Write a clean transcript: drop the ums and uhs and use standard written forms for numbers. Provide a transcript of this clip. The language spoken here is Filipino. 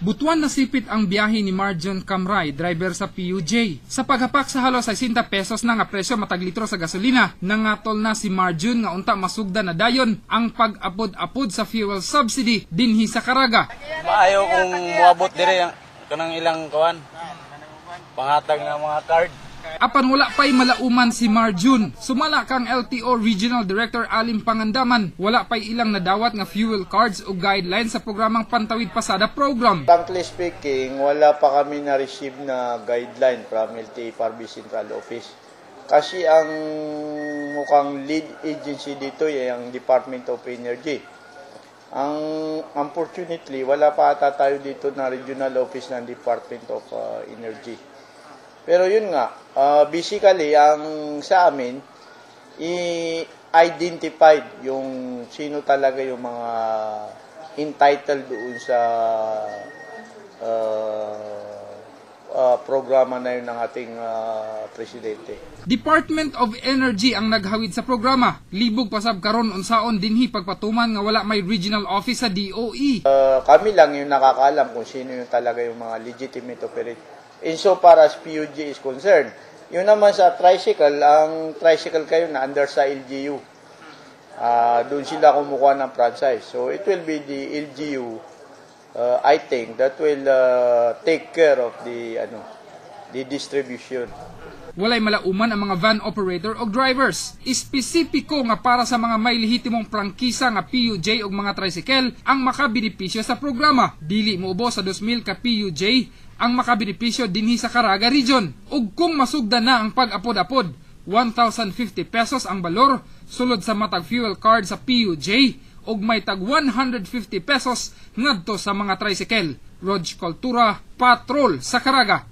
Butuan na sipit ang biyahe ni Marjon Camray, driver sa PUJ. Sa paghapak sa halos 60 pesos na nga presyo matag litro sa gasolina, nangatol na si Marjon nga unta masugda na dayon ang pag-apod-apod sa fuel subsidy dinhi sa Caraga. Maayo kung muabot dire kanang ilang kawan. Pangatag ng mga card. Apan wala pa'y malauman si Marjon. Sumala kang LTO Regional Director Alim Pangandaman, wala pa'y ilang nadawat nga fuel cards o guidelines sa programang Pantawid Pasada program. Frankly speaking, wala pa kami na-receive na guideline from LTFRB Central Office. Kasi ang mukhang lead agency dito ay ang Department of Energy. Unfortunately, wala pa ata tayo dito na regional office ng Department of Energy. Pero yun nga, basically, ang sa amin, i-identified yung sino talaga yung mga entitled doon sa programa na yun ng ating presidente. Department of Energy ang naghawid sa programa. Libog pasab karon unsaon dinhi pagpatuman nga wala may regional office sa DOE. Kami lang yung nakakaalam kung sino yung talaga yung mga legitimate operators. Insofar as PUJ is concerned. Yun naman sa tricycle, ang tricycle kayo na under sa LGU. Doon sila kumukuha ng franchise. So it will be the LGU, I think, that will take care of the distribution. Walay malauman ang mga van operator o drivers. Espesipiko nga para sa mga may lehitimong prangkisa nga PUJ o mga tricycle ang makabenepisyo sa programa. Dili mo sa 2,000 ka PUJ ang makabenepisyo dinhi sa Caraga Region. Ug kung masugda na ang pag-apod-apod, 1,050 pesos ang balor sulod sa matag fuel card sa PUJ ug may tag 150 pesos ngadto sa mga tricycle. Rog Cultura, Patrol sa Caraga.